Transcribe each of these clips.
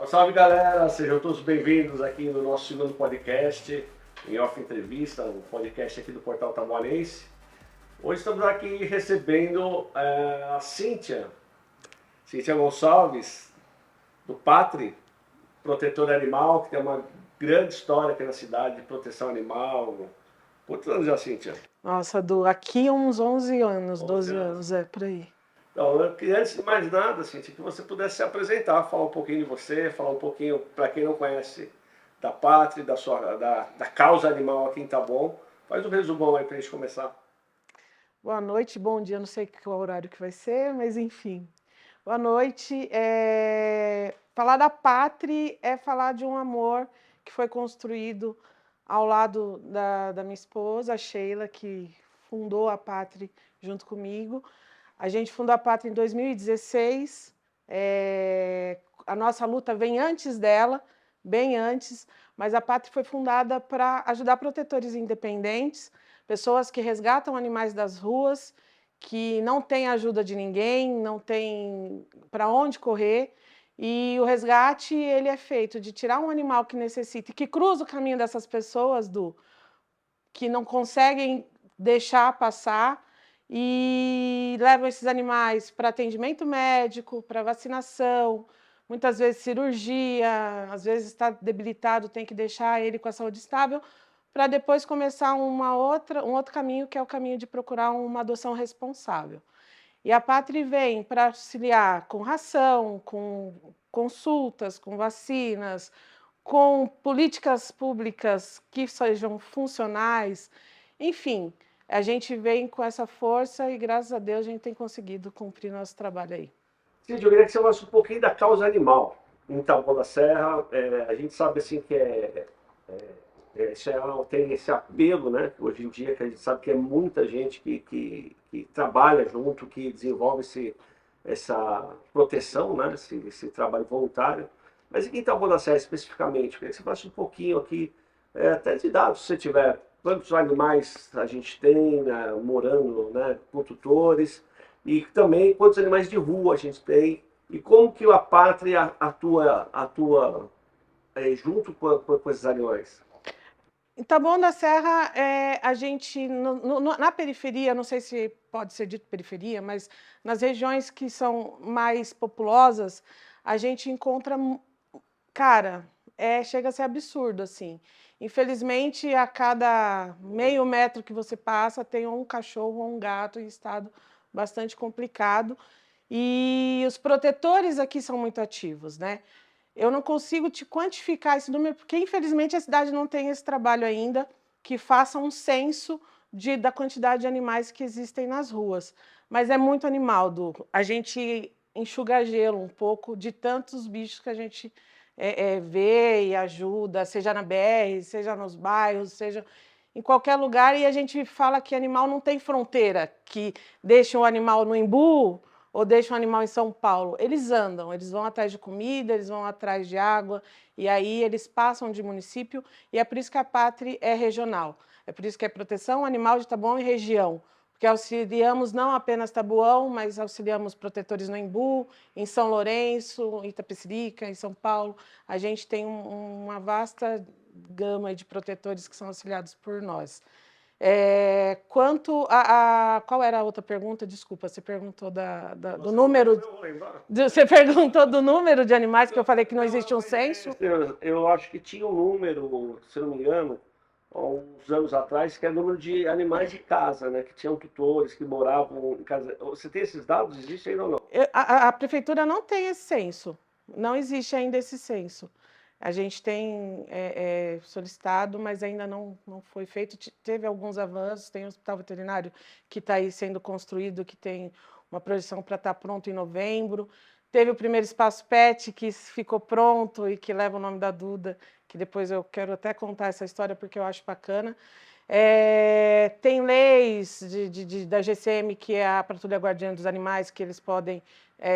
Salve galera, sejam todos bem-vindos aqui no nosso segundo podcast, em Off Entrevista, o podcast aqui do Portal Taboarense. Hoje estamos aqui recebendo a Cíntia Gonçalves, do Patri, protetor animal, que tem uma grande história aqui na cidade de proteção animal. Quantos anos já, Cíntia? Nossa, aqui uns 11 anos, 12 anos. anos, por aí. Então, eu queria, antes de mais nada, Cíntia, que você pudesse se apresentar, falar um pouquinho de você, falar um pouquinho, para quem não conhece, da Patri, da causa animal aqui em Taboão. Faz um resumão aí para a gente começar. Boa noite, bom dia, não sei qual horário que vai ser, mas enfim. Boa noite. Falar da Patri é falar de um amor que foi construído ao lado da minha esposa, a Sheila, que fundou a Patri junto comigo. A gente fundou a Patri em 2016. A nossa luta vem antes dela, bem antes, mas a Patri foi fundada para ajudar protetores independentes, pessoas que resgatam animais das ruas, que não têm ajuda de ninguém, não tem para onde correr. E o resgate ele é feito de tirar um animal que necessita, que cruza o caminho dessas pessoas, que não conseguem deixar passar, e levam esses animais para atendimento médico, para vacinação, muitas vezes cirurgia, às vezes está debilitado, tem que deixar ele com a saúde estável, para depois começar um outro caminho, que é o caminho de procurar uma adoção responsável. E a Patri vem para auxiliar com ração, com consultas, com vacinas, com políticas públicas que sejam funcionais, enfim, a gente vem com essa força e, graças a Deus, a gente tem conseguido cumprir nosso trabalho aí. Cíntia, eu queria que você falasse um pouquinho da causa animal em Taboão da Serra. A gente sabe assim que tem esse apelo, né? Hoje em dia, que a gente sabe que é muita gente que trabalha junto, que desenvolve essa proteção, né? Esse trabalho voluntário. Mas em Taboão da Serra, especificamente, eu queria que você falasse um pouquinho aqui, até de dados, se você tiver, quantos animais a gente tem, né, morando, né, com tutores, e também quantos animais de rua a gente tem, e como que a Pátria atua junto com esses animais. Em Taboão da Serra, a gente, na periferia, não sei se pode ser dito periferia, mas nas regiões que são mais populosas, a gente encontra, cara, chega a ser absurdo, assim. Infelizmente, a cada meio metro que você passa, tem um cachorro ou um gato em estado bastante complicado. E os protetores aqui são muito ativos, né? Eu não consigo te quantificar esse número, porque infelizmente a cidade não tem esse trabalho ainda, que faça um censo da quantidade de animais que existem nas ruas. Mas é muito animal, a gente enxuga gelo um pouco de tantos bichos que a gente vê e ajuda, seja na BR, seja nos bairros, seja em qualquer lugar, e a gente fala que animal não tem fronteira, que deixa o animal no Embu, ou deixa um animal em São Paulo. Eles andam, eles vão atrás de comida, eles vão atrás de água, e aí eles passam de município, e é por isso que a Patri é regional. É por isso que é proteção animal de Taboão e região, porque auxiliamos não apenas Taboão, mas auxiliamos protetores no Embu, em São Lourenço, em Itapecerica, em São Paulo. A gente tem uma vasta gama de protetores que são auxiliados por nós. Quanto qual era a outra pergunta? Desculpa, você perguntou do número. Você perguntou do número de animais, que eu falei que não existe um censo? Eu acho que tinha um número, se não me engano, há uns anos atrás, que é o número de animais de casa, né? Que tinham tutores que moravam em casa. Você tem esses dados? Existe ainda ou não? A prefeitura não tem esse censo, não existe ainda esse censo. A gente tem solicitado, mas ainda não foi feito. Teve alguns avanços, tem o hospital veterinário que está aí sendo construído, que tem uma projeção para estar pronto em novembro. Teve o primeiro espaço PET, que ficou pronto e que leva o nome da Duda, que depois eu quero até contar essa história, porque eu acho bacana. Tem leis da GCM, que é a Patrulha Guardiã dos Animais, que eles podem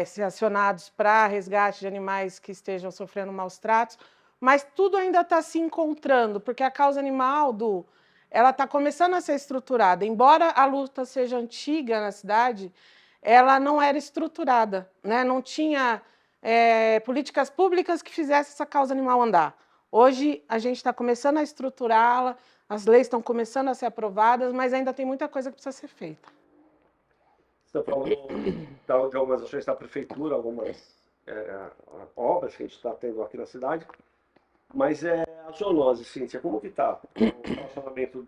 ser acionados para resgate de animais que estejam sofrendo maus tratos, mas tudo ainda está se encontrando, porque a causa animal, ela está começando a ser estruturada. Embora a luta seja antiga na cidade, ela não era estruturada, né? Não tinha políticas públicas que fizessem essa causa animal andar. Hoje, a gente está começando a estruturá-la, as leis estão começando a ser aprovadas, mas ainda tem muita coisa que precisa ser feita. Você está falando de algumas ações da prefeitura, algumas obras que a gente está tendo aqui na cidade, mas a zoonose, Cíntia, como que está o relacionamento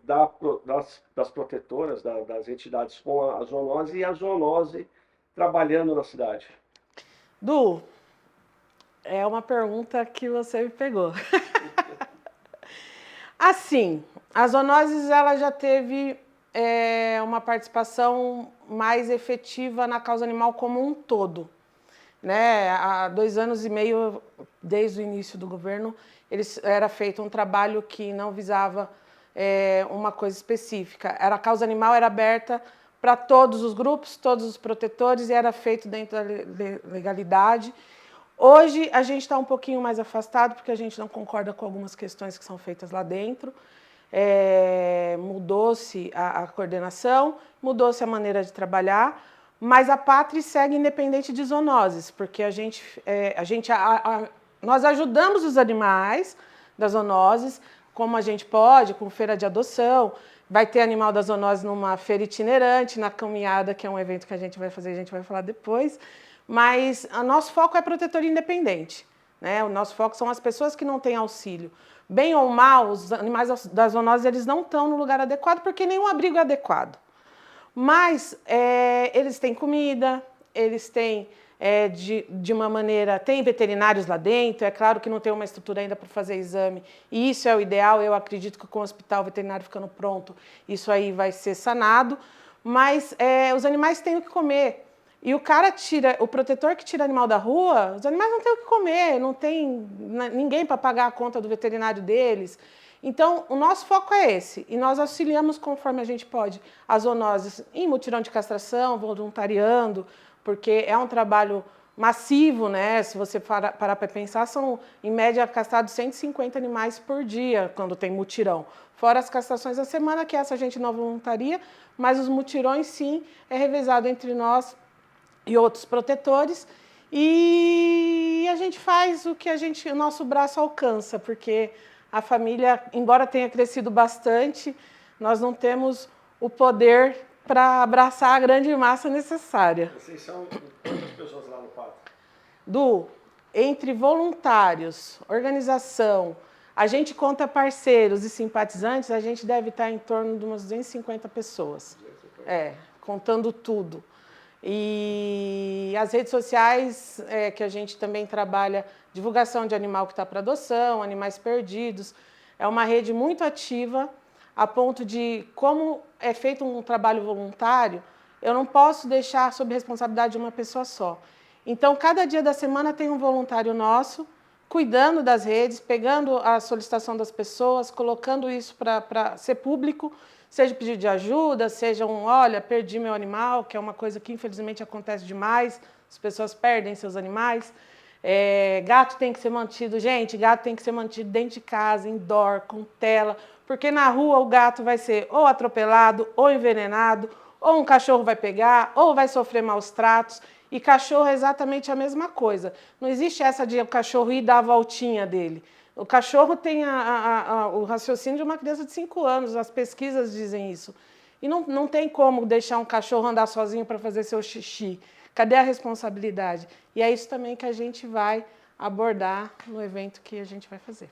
das protetoras, das entidades com a zoonose e a zoonose trabalhando na cidade? Du, é uma pergunta que você me pegou. Assim, a zoonose ela já teve uma participação mais efetiva na causa animal como um todo. Né? Há 2 anos e meio, desde o início do governo, era feito um trabalho que não visava uma coisa específica. A causa animal era aberta para todos os grupos, todos os protetores, e era feito dentro da legalidade. Hoje, a gente está um pouquinho mais afastado, porque a gente não concorda com algumas questões que são feitas lá dentro. Mudou-se a coordenação, mudou-se a maneira de trabalhar, mas a Pátria segue independente de zoonoses, porque nós ajudamos os animais das zoonoses, como a gente pode, com feira de adoção. Vai ter animal da zoonose numa feira itinerante, na caminhada, que é um evento que a gente vai fazer, a gente vai falar depois. Mas o nosso foco é protetoria independente. Né? O nosso foco são as pessoas que não têm auxílio. Bem ou mal, os animais da zoonose eles não estão no lugar adequado, porque nenhum abrigo é adequado. Mas eles têm comida, eles têm, de uma maneira, tem veterinários lá dentro, é claro que não tem uma estrutura ainda para fazer exame, e isso é o ideal, eu acredito que com o hospital veterinário ficando pronto, isso aí vai ser sanado, mas os animais têm o que comer. E o protetor que tira animal da rua, os animais não têm o que comer, não tem ninguém para pagar a conta do veterinário deles. Então, o nosso foco é esse, e nós auxiliamos conforme a gente pode as zoonoses em mutirão de castração, voluntariando, porque é um trabalho massivo, né? Se você parar para pensar, são, em média, castrados 150 animais por dia, quando tem mutirão. Fora as castrações da semana, que essa a gente não voluntaria, mas os mutirões, sim, é revezado entre nós e outros protetores, e a gente faz o que o nosso braço alcança, porque a família, embora tenha crescido bastante, nós não temos o poder para abraçar a grande massa necessária. Vocês são quantas pessoas lá no Du, entre voluntários, organização, a gente conta parceiros e simpatizantes, a gente deve estar em torno de umas 250 pessoas. Contando tudo. E as redes sociais, que a gente também trabalha, divulgação de animal que está para adoção, animais perdidos, é uma rede muito ativa, a ponto de, como é feito um trabalho voluntário, eu não posso deixar sob responsabilidade de uma pessoa só. Então, cada dia da semana tem um voluntário nosso, cuidando das redes, pegando a solicitação das pessoas, colocando isso para ser público, seja pedido de ajuda, seja olha, perdi meu animal, que é uma coisa que infelizmente acontece demais, as pessoas perdem seus animais. Gato tem que ser mantido, gente, gato tem que ser mantido dentro de casa, indoor, com tela, porque na rua o gato vai ser ou atropelado, ou envenenado, ou um cachorro vai pegar, ou vai sofrer maus tratos, e cachorro é exatamente a mesma coisa. Não existe essa de o cachorro ir dar a voltinha dele. O cachorro tem o raciocínio de uma criança de 5 anos, as pesquisas dizem isso. E não tem como deixar um cachorro andar sozinho para fazer seu xixi. Cadê a responsabilidade? E é isso também que a gente vai abordar no evento que a gente vai fazer.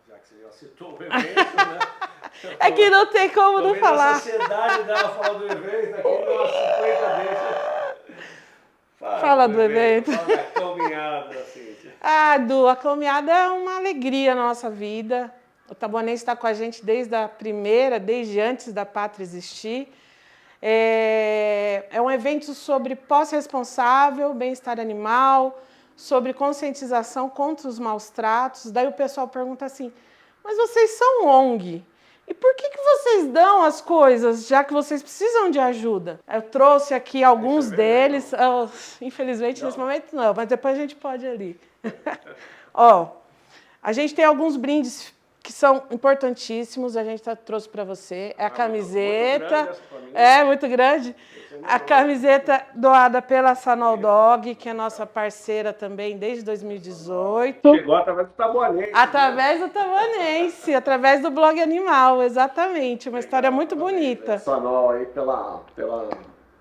Já que você já citou o evento, né? É que não tem como não falar. A sociedade dela falar do evento, aqui umas 50 deixa. Fala do evento. Fala da caminhada, Cíntia. Du, a caminhada é uma alegria na nossa vida. O Taboanense está com a gente desde antes da Pátria existir. É um evento sobre posse responsável, bem-estar animal, sobre conscientização contra os maus tratos. Daí o pessoal pergunta assim, mas vocês são ONG? E por que vocês dão as coisas, já que vocês precisam de ajuda? Eu trouxe aqui alguns deles, infelizmente nesse momento não, mas depois a gente pode ir ali. A gente tem alguns brindes que são importantíssimos, a gente trouxe para você. É a camiseta. Muito grande. A camiseta doada pela Sanol Dog, que é nossa parceira também desde 2018. Chegou através do Taboanense. Através do Taboanense, através do blog Animal, exatamente. Uma história muito bonita. A Sanol aí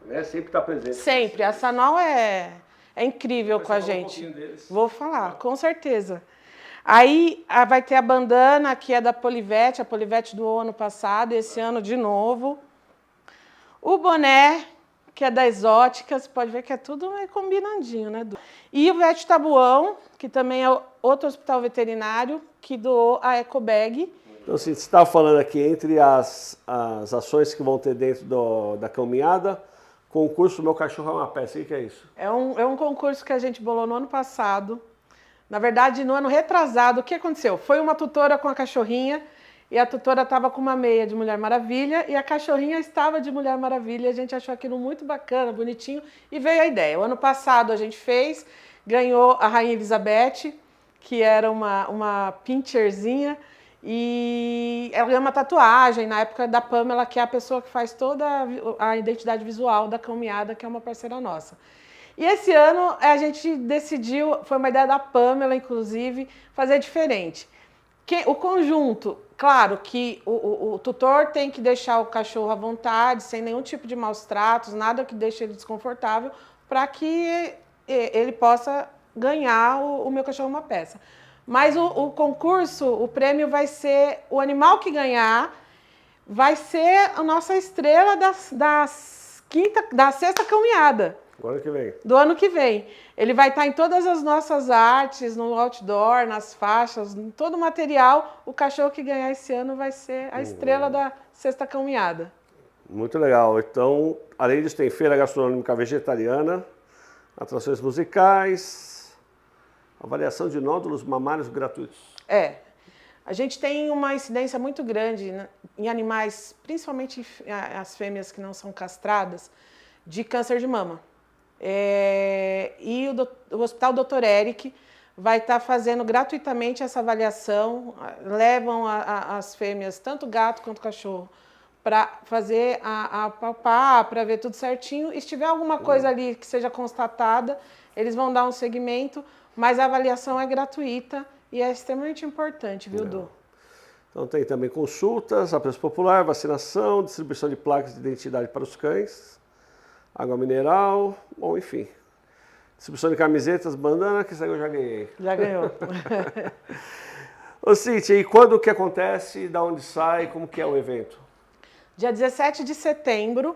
né, sempre está presente. Sempre. A Sanol é incrível com a gente. Vou falar, com certeza. Aí vai ter a bandana, que é da Polivete, a Polivete do ano passado, esse ano de novo. O boné, que é da Exótica, você pode ver que é tudo meio combinandinho, né? E o Vet Tabuão, que também é outro hospital veterinário, que doou a Ecobag. Então, assim, você estava falando aqui, entre as ações que vão ter dentro da caminhada, concurso Meu Cachorro é uma Peça, o que é isso? É um concurso que a gente bolou no ano passado. Na verdade, no ano retrasado, o que aconteceu? Foi uma tutora com a cachorrinha, e a tutora estava com uma meia de Mulher Maravilha, e a cachorrinha estava de Mulher Maravilha, a gente achou aquilo muito bacana, bonitinho, e veio a ideia. O ano passado a gente fez, ganhou a Rainha Elizabeth, que era uma pincherzinha, e ela ganhou uma tatuagem na época da Pamela, que é a pessoa que faz toda a identidade visual da Caminhada, que é uma parceira nossa. E esse ano a gente decidiu, foi uma ideia da Pamela, inclusive, fazer diferente. O conjunto, claro que o tutor tem que deixar o cachorro à vontade, sem nenhum tipo de maus tratos, nada que deixe ele desconfortável, para que ele possa ganhar o Meu Cachorro é uma Peça. Mas o concurso, o prêmio vai ser, o animal que ganhar vai ser a nossa estrela da sexta caminhada. Do ano que vem. Do ano que vem. Ele vai estar em todas as nossas artes, no outdoor, nas faixas, em todo o material. O cachorro que ganhar esse ano vai ser a estrela da sexta caminhada. Muito legal. Então, além disso, tem feira gastronômica vegetariana, atrações musicais, avaliação de nódulos mamários gratuitos. A gente tem uma incidência muito grande em animais, principalmente as fêmeas que não são castradas, de câncer de mama. E o Hospital Dr. Eric vai estar fazendo gratuitamente essa avaliação, levam as fêmeas, tanto gato quanto cachorro, para fazer a palpar, para ver tudo certinho. E se tiver alguma coisa ali que seja constatada, eles vão dar um segmento, mas a avaliação é gratuita e é extremamente importante, viu, Du? Então tem também consultas, apreço popular, vacinação, distribuição de placas de identidade para os cães, água mineral, bom, enfim. Distribuição de camisetas, bandana, que isso aí eu já ganhei. Já ganhou. Ô Cíntia, e quando que acontece, da onde sai, como que é o evento? Dia 17 de setembro,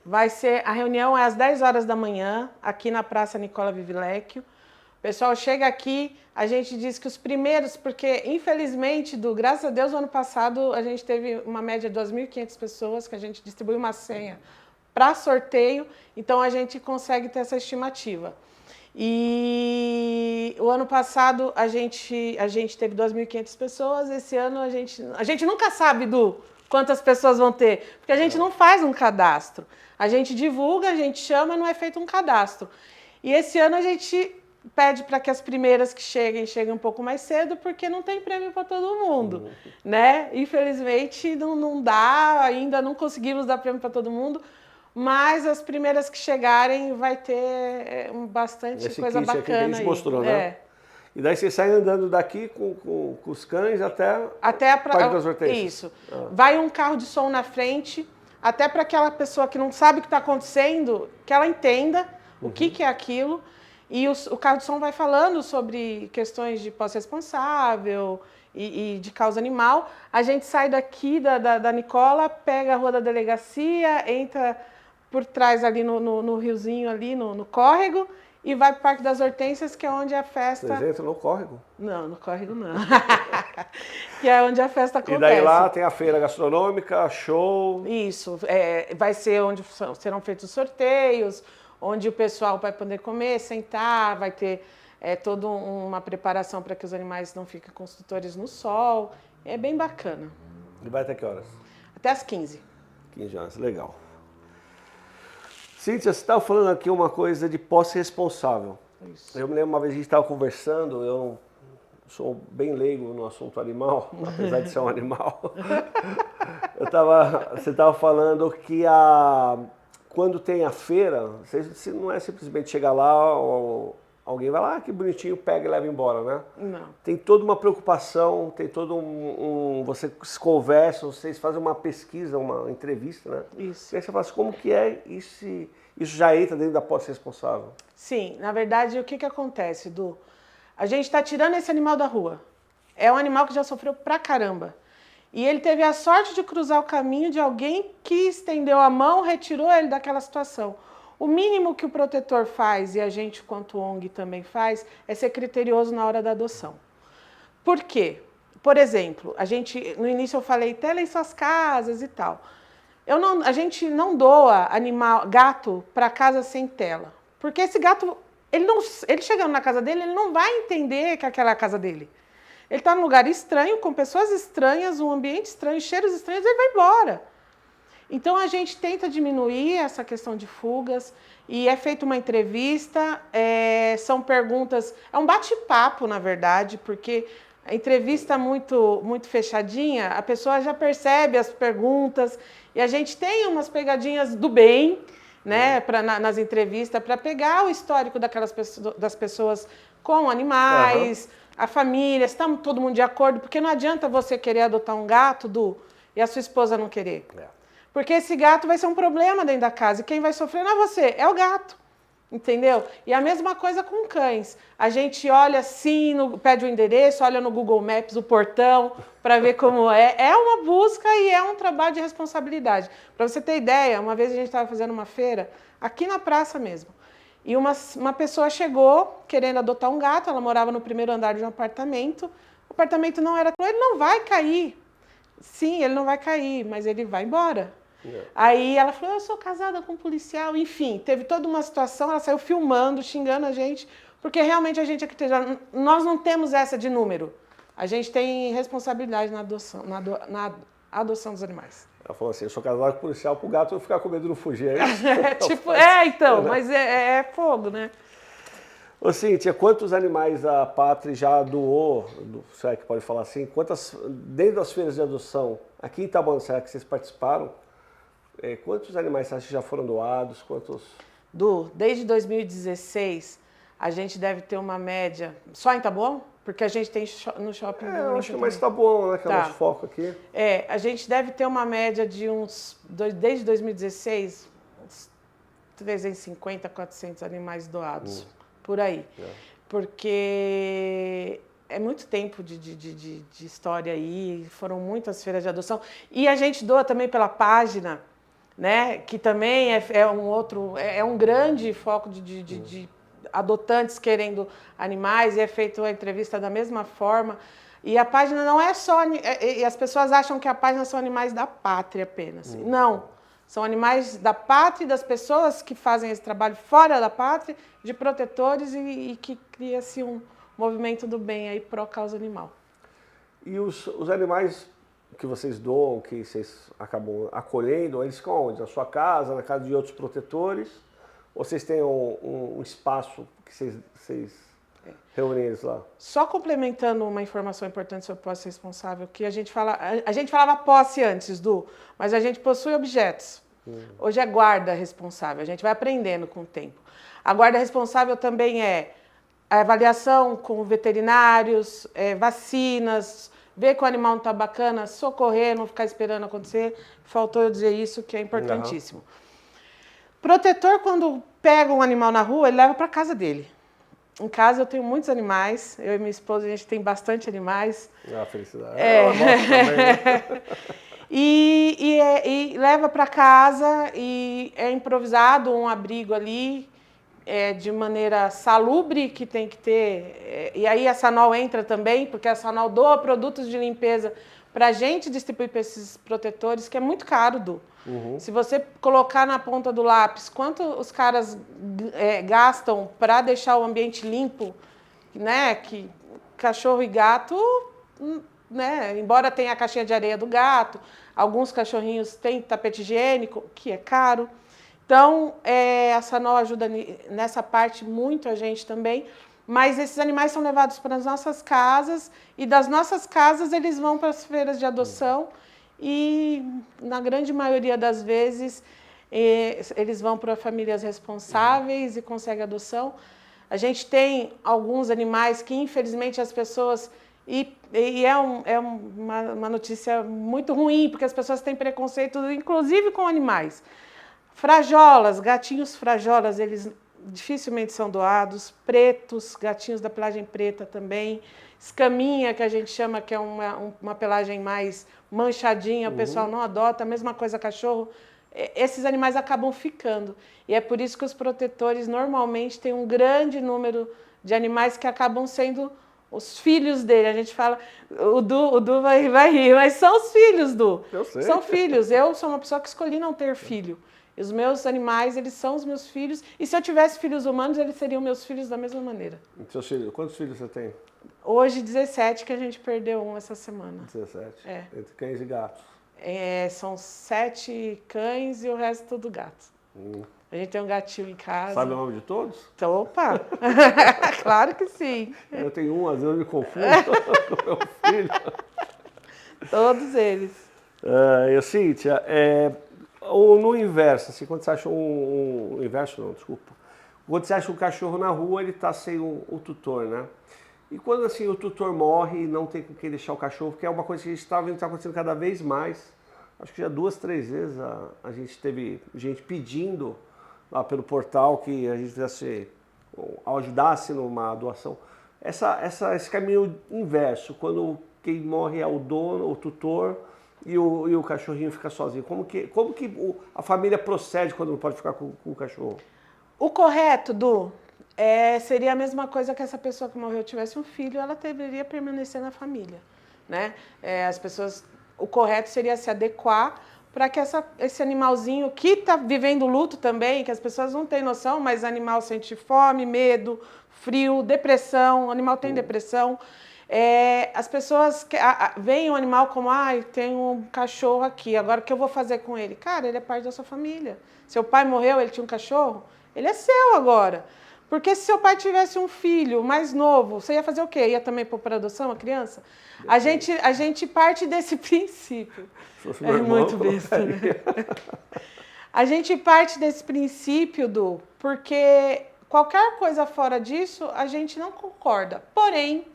vai ser, a reunião é às 10 horas da manhã, aqui na Praça Nicola Vivilecchio. O pessoal chega aqui, a gente diz que os primeiros, porque infelizmente, graças a Deus, o ano passado a gente teve uma média de 2.500 pessoas, que a gente distribuiu uma senha para sorteio, então a gente consegue ter essa estimativa. E o ano passado a gente teve 2.500 pessoas, esse ano a gente nunca sabe, quantas pessoas vão ter, porque a gente não faz um cadastro. A gente divulga, a gente chama, não é feito um cadastro. E esse ano a gente pede para que as primeiras que cheguem um pouco mais cedo, porque não tem prêmio para todo mundo, né? Infelizmente não dá, ainda não conseguimos dar prêmio para todo mundo, mas as primeiras que chegarem vai ter bastante esse coisa bacana. Aqui que a gente mostrou, né? E daí você sai andando daqui com os cães até a Parque das Hortênsias. Isso. Vai um carro de som na frente, até para aquela pessoa que não sabe o que está acontecendo, que ela entenda o que é aquilo. E o carro de som vai falando sobre questões de posse responsável e de causa animal. A gente sai daqui da Nicola, pega a rua da delegacia, entra por trás ali no riozinho, ali no córrego, e vai para o Parque das Hortênsias, que é onde a festa... Vocês entram no córrego? Não, no córrego não. Que é onde a festa acontece. E daí lá tem a feira gastronômica, show... Isso, vai ser onde serão feitos os sorteios, onde o pessoal vai poder comer, sentar, vai ter toda uma preparação para que os animais não fiquem com os tutores no sol. É bem bacana. E vai até que horas? Até às 15. 15 horas, legal. Cíntia, você estava falando aqui uma coisa de posse responsável. Isso. Eu me lembro uma vez a gente estava conversando, eu sou bem leigo no assunto animal, apesar de ser um animal. Você estava falando que quando tem a feira, você não é simplesmente chegar lá, ou alguém vai lá, que bonitinho, pega e leva embora, né? Não. Tem toda uma preocupação, tem todo vocês conversam, vocês fazem uma pesquisa, uma entrevista, né? Isso. E aí você fala assim, como que é isso já entra dentro da posse responsável? Sim, na verdade, o que acontece, Du? A gente está tirando esse animal da rua. É um animal que já sofreu pra caramba. E ele teve a sorte de cruzar o caminho de alguém que estendeu a mão, retirou ele daquela situação. O mínimo que o protetor faz, e a gente, quanto ONG, também faz, é ser criterioso na hora da adoção. Por quê? Por exemplo, no início eu falei, telem suas casas e tal. A gente não doa gato para casa sem tela. Porque esse gato, ele chegando na casa dele, ele não vai entender que aquela é a casa dele. Ele está num lugar estranho, com pessoas estranhas, um ambiente estranho, cheiros estranhos, ele vai embora. Então a gente tenta diminuir essa questão de fugas e é feita uma entrevista, são perguntas, é um bate-papo, na verdade, porque a entrevista muito fechadinha, a pessoa já percebe as perguntas e a gente tem umas pegadinhas do bem, né, nas entrevistas, para pegar o histórico das pessoas com animais, a família, se está todo mundo de acordo, porque não adianta você querer adotar um gato, e a sua esposa não querer. Porque esse gato vai ser um problema dentro da casa, e quem vai sofrer não é você, é o gato. Entendeu? E a mesma coisa com cães. A gente olha assim, pede o endereço, olha no Google Maps o portão para ver como é. É uma busca e é um trabalho de responsabilidade. Para você ter ideia, uma vez a gente estava fazendo uma feira, aqui na praça mesmo, e uma pessoa chegou querendo adotar um gato, ela morava no primeiro andar de um apartamento, o apartamento não era... Ele não vai cair. Sim, ele não vai cair, mas ele vai embora. Aí ela falou, eu sou casada com um policial, enfim, teve toda uma situação, ela saiu filmando, xingando a gente, porque realmente a gente acredita, nós não temos essa de número, a gente tem responsabilidade na adoção dos animais. Ela falou assim, eu sou casada com um policial, pro gato eu ficar com medo de não fugir. Então, mas é fogo, né? Ô Cíntia, quantos animais a Pátria já doou, será que pode falar assim, dentro das feiras de adoção, aqui em Itabuna, será que vocês participaram? Quantos animais você acha que já foram doados? Desde 2016, a gente deve ter uma média... Só em Taboão? Porque a gente tem no shopping... Eu acho que mais Taboão, né? Que é o nosso foco aqui. A gente deve ter uma média de desde 2016, uns 350, 400 animais doados. Por aí. Porque é muito tempo de história aí, foram muitas feiras de adoção. E a gente doa também pela página, né, que também é um grande foco de adotantes querendo animais, e é feita a entrevista da mesma forma. E a página não é só... E as pessoas acham que a página são animais da pátria apenas. Não, são animais da pátria e das pessoas que fazem esse trabalho fora da pátria, de protetores, e que cria-se um movimento do bem aí pró-causa animal. E os animais que vocês doam, que vocês acabam acolhendo, eles ficam onde? Na sua casa, na casa de outros protetores? Ou vocês têm um espaço que vocês reúnem eles lá? Só complementando uma informação importante sobre posse responsável, que a gente falava posse antes, mas a gente possui objetos. Hoje é guarda responsável, a gente vai aprendendo com o tempo. A guarda responsável também é a avaliação com veterinários, vacinas, ver que o animal não está bacana, socorrer, não ficar esperando acontecer. Faltou eu dizer isso, que é importantíssimo. Protetor, quando pega um animal na rua, ele leva para casa dele. Em casa eu tenho muitos animais, eu e minha esposa, a gente tem bastante animais. Felicidade. Ela gosta também, né? E leva para casa e é improvisado um abrigo ali, de maneira salubre, que tem que ter. E aí a Sanol entra também, porque a Sanol doa produtos de limpeza para a gente distribuir para esses protetores, que é muito caro, Se você colocar na ponta do lápis quanto os caras gastam para deixar o ambiente limpo, né? Que cachorro e gato, né? Embora tenha a caixinha de areia do gato, alguns cachorrinhos têm tapete higiênico, que é caro. Então, a Sanol ajuda nessa parte muito a gente também, mas esses animais são levados para as nossas casas e das nossas casas eles vão para as feiras de adoção e, na grande maioria das vezes, eles vão para famílias responsáveis e conseguem adoção. A gente tem alguns animais que, infelizmente, as pessoas... uma notícia muito ruim, porque as pessoas têm preconceito, inclusive com animais. Frajolas, gatinhos frajolas, eles dificilmente são doados. Pretos, gatinhos da pelagem preta também. Escaminha, que a gente chama, que é uma pelagem mais manchadinha, o pessoal não adota. A mesma coisa cachorro. Esses animais acabam ficando. E é por isso que os protetores normalmente têm um grande número de animais que acabam sendo os filhos dele. A gente fala, o Du vai rir, mas são os filhos, Du. Eu sei. São filhos. Eu sou uma pessoa que escolhi não ter filho. E os meus animais, eles são os meus filhos. E se eu tivesse filhos humanos, eles seriam meus filhos da mesma maneira. Seus filhos, quantos filhos você tem? Hoje, 17, que a gente perdeu um essa semana. 17? É. Entre cães e gatos? São 7 cães e o resto tudo gato. A gente tem um gatinho em casa. Sabe o nome de todos? Então, opa! Claro que sim. Eu tenho um, às vezes eu me confundo com meu filho. Todos eles. Cíntia, ou no inverso, assim, quando você acha inverso não, desculpa. Quando você acha um cachorro na rua, ele está sem o tutor, né? E quando assim o tutor morre e não tem com quem deixar o cachorro, que é uma coisa que a gente está vendo que está acontecendo cada vez mais. Acho que já 2, 3 vezes a gente teve gente pedindo lá pelo portal que a gente ajudasse numa doação. Esse caminho inverso, quando quem morre é o dono, o tutor, e o cachorrinho fica sozinho. Como que a família procede quando não pode ficar com o cachorro? O correto, Du, seria a mesma coisa que essa pessoa que morreu tivesse um filho, ela deveria permanecer na família, né? O correto seria se adequar para que esse animalzinho que está vivendo luto também, que as pessoas não têm noção, mas o animal sente fome, medo, frio, depressão, o animal tem depressão. As pessoas veem o animal como, tem um cachorro aqui, agora o que eu vou fazer com ele? Cara, ele é parte da sua família. Seu pai morreu, ele tinha um cachorro, ele é seu agora. Porque se seu pai tivesse um filho mais novo, você ia fazer o quê? Ia também pôr para adoção a criança? A gente parte desse princípio. É muito besta, né? A gente parte desse princípio, Du, porque qualquer coisa fora disso, a gente não concorda. Porém,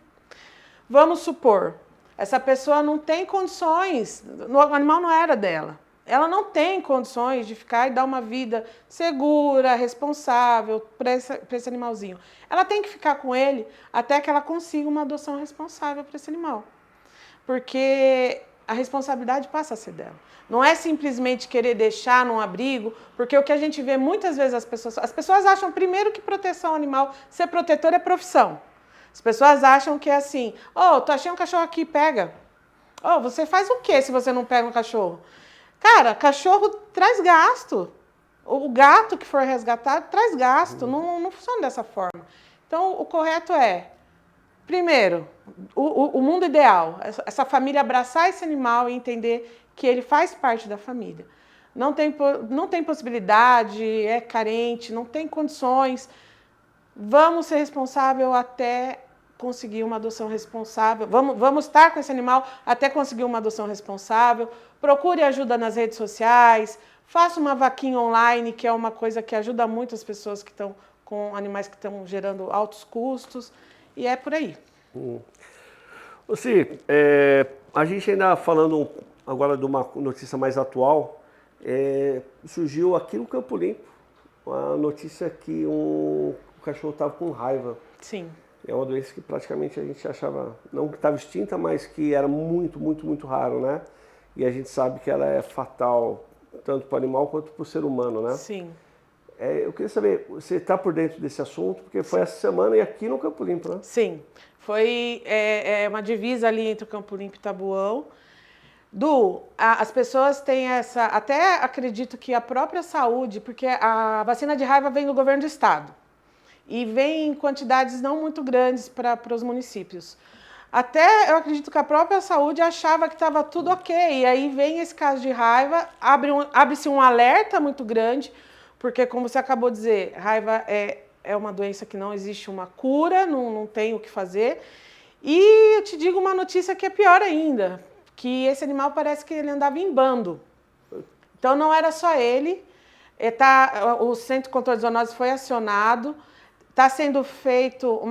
vamos supor, essa pessoa não tem condições, o animal não era dela. Ela não tem condições de ficar e dar uma vida segura, responsável para esse animalzinho. Ela tem que ficar com ele até que ela consiga uma adoção responsável para esse animal. Porque a responsabilidade passa a ser dela. Não é simplesmente querer deixar num abrigo, porque o que a gente vê muitas vezes as pessoas acham primeiro que proteção animal, ser protetor é profissão. As pessoas acham que é assim, tu achei um cachorro aqui, pega. Você faz o que se você não pega um cachorro? Cara, cachorro traz gasto. O gato que for resgatado traz gasto. Não funciona dessa forma. Então, o correto primeiro, o mundo ideal. Essa família abraçar esse animal e entender que ele faz parte da família. Não tem possibilidade, é carente, não tem condições. Vamos ser responsáveis até conseguir uma adoção responsável. Vamos estar com esse animal até conseguir uma adoção responsável. Procure ajuda nas redes sociais. Faça uma vaquinha online, que é uma coisa que ajuda muito as pessoas que estão com animais que estão gerando altos custos. E é por aí. A gente ainda falando agora de uma notícia mais atual, surgiu aqui no Campo Limpo a notícia que o cachorro estava com raiva. Sim. É uma doença que praticamente a gente achava, não que estava extinta, mas que era muito, muito, muito raro, né? E a gente sabe que ela é fatal, tanto para o animal quanto para o ser humano, né? Sim. Eu queria saber, você está por dentro desse assunto? Porque foi essa semana e aqui no Campo Limpo, né? Sim. Foi uma divisa ali entre o Campo Limpo e Taboão. As pessoas têm até acredito que a própria saúde, porque a vacina de raiva vem do governo do estado. E vem em quantidades não muito grandes para os municípios. Até eu acredito que a própria saúde achava que estava tudo ok. E aí vem esse caso de raiva, abre-se um alerta muito grande, porque como você acabou de dizer, raiva é uma doença que não existe uma cura, não tem o que fazer. E eu te digo uma notícia que é pior ainda, que esse animal parece que ele andava em bando. Então não era só ele, o Centro de Controle de Zoonoses foi acionado, está sendo feito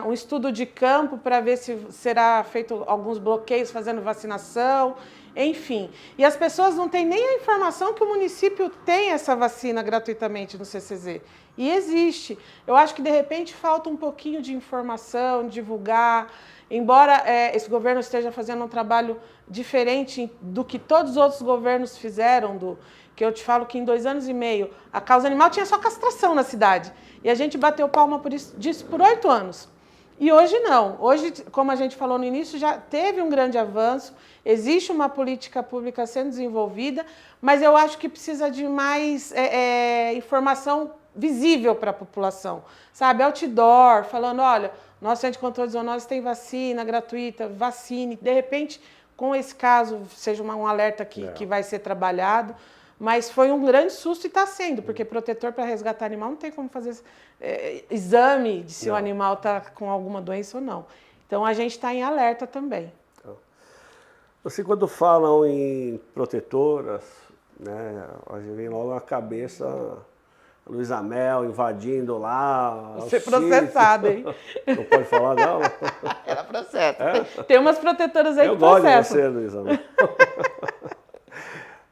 um estudo de campo para ver se será feito alguns bloqueios fazendo vacinação, enfim. E as pessoas não têm nem a informação que o município tem essa vacina gratuitamente no CCZ. E existe. Eu acho que, de repente, falta um pouquinho de informação, divulgar. Embora esse governo esteja fazendo um trabalho diferente do que todos os outros governos fizeram, que eu te falo que em 2 anos e meio a causa animal tinha só castração na cidade. E a gente bateu palma disso por 8 anos. E hoje não. Hoje, como a gente falou no início, já teve um grande avanço, existe uma política pública sendo desenvolvida, mas eu acho que precisa de mais informação visível para a população. Sabe, outdoor, falando, olha, nosso Centro de Controle de Zoonoses tem vacina gratuita, vacine. De repente, com esse caso, seja um alerta que vai ser trabalhado. Mas foi um grande susto e está sendo, porque protetor para resgatar animal não tem como fazer exame de se o animal está com alguma doença ou não. Então, a gente está em alerta também. Você, quando falam em protetoras, né, a gente vem logo na cabeça a Luísa Mel invadindo lá. Você processada, hein? Não pode falar, não? Ela processa. É. Tem umas protetoras aí que processam. Eu gosto de você, Luísa Mel.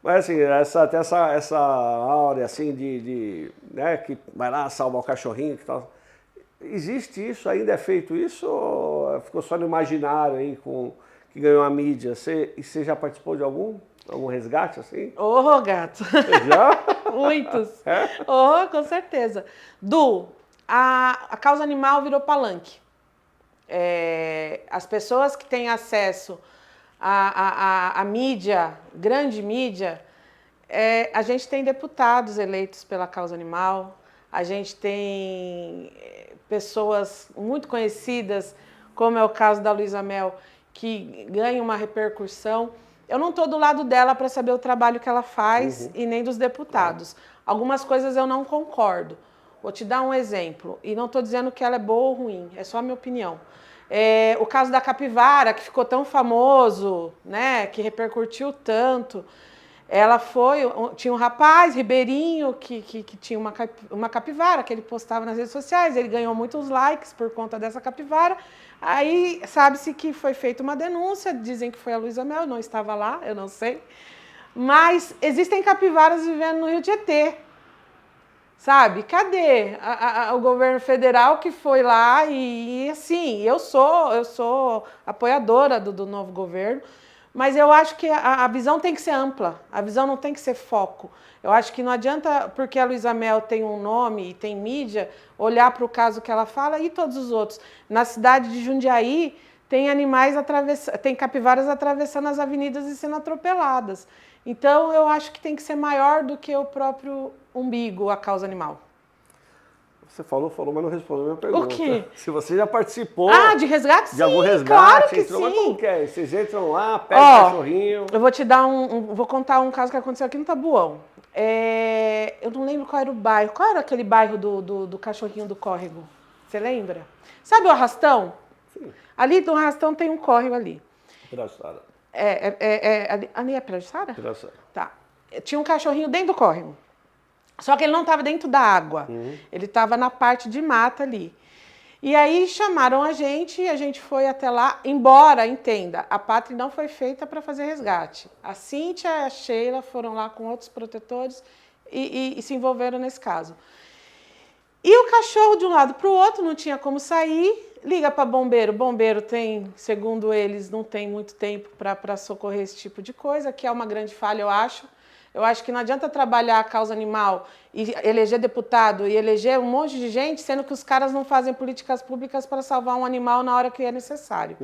Mas assim, até essa áurea assim né, que vai lá salvar o cachorrinho e tal. Existe isso? Ainda é feito isso? Ou ficou só no imaginário aí que ganhou a mídia? Você já participou de algum resgate assim? Gato. Já? Muitos. Com certeza. A causa animal virou palanque. As pessoas que têm acesso a mídia, grande mídia, a gente tem deputados eleitos pela causa animal, a gente tem pessoas muito conhecidas, como é o caso da Luísa Mel, que ganham uma repercussão. Eu não estou do lado dela para saber o trabalho que ela faz e nem dos deputados. Algumas coisas eu não concordo. Vou te dar um exemplo, e não estou dizendo que ela é boa ou ruim, é só a minha opinião. O caso da capivara, que ficou tão famoso, né, que repercutiu tanto, tinha um rapaz, Ribeirinho, que tinha uma capivara, que ele postava nas redes sociais, ele ganhou muitos likes por conta dessa capivara, aí sabe-se que foi feita uma denúncia, dizem que foi a Luísa Mel, não estava lá, eu não sei, mas existem capivaras vivendo no Rio Tietê. Sabe, cadê o governo federal que foi lá e assim, eu sou apoiadora do novo governo, mas eu acho que a visão tem que ser ampla, a visão não tem que ser foco. Eu acho que não adianta, porque a Luísa Mel tem um nome e tem mídia, olhar para o caso que ela fala e todos os outros. Na cidade de Jundiaí, tem capivaras atravessando as avenidas e sendo atropeladas. Então, eu acho que tem que ser maior do que o próprio umbigo, a causa animal. Você falou, mas não respondeu a minha pergunta. O quê? Se você já participou... de resgate? De algum resgate? Claro que entrou, sim. Mas como que é? Vocês entram lá, pegam o cachorrinho... Eu vou te dar vou contar um caso que aconteceu aqui no Tabuão. Eu não lembro qual era o bairro. Qual era aquele bairro do cachorrinho do córrego? Você lembra? Sabe o Arrastão? Sim. Ali do Arrastão tem um córrego ali. Piraçara. Ali é Piraçara? Piraçara. Tá. Tinha um cachorrinho dentro do córrego. Só que ele não estava dentro da água. Ele estava na parte de mata ali. E aí chamaram a gente foi até lá. Embora, entenda, a Pátria não foi feita para fazer resgate. A Cíntia e a Sheila foram lá com outros protetores e se envolveram nesse caso. E o cachorro de um lado para o outro, não tinha como sair, liga para bombeiro. Bombeiro tem, segundo eles, não tem muito tempo para socorrer esse tipo de coisa, que é uma grande falha, eu acho. Eu acho que não adianta trabalhar a causa animal e eleger deputado e eleger um monte de gente, sendo que os caras não fazem políticas públicas para salvar um animal na hora que é necessário.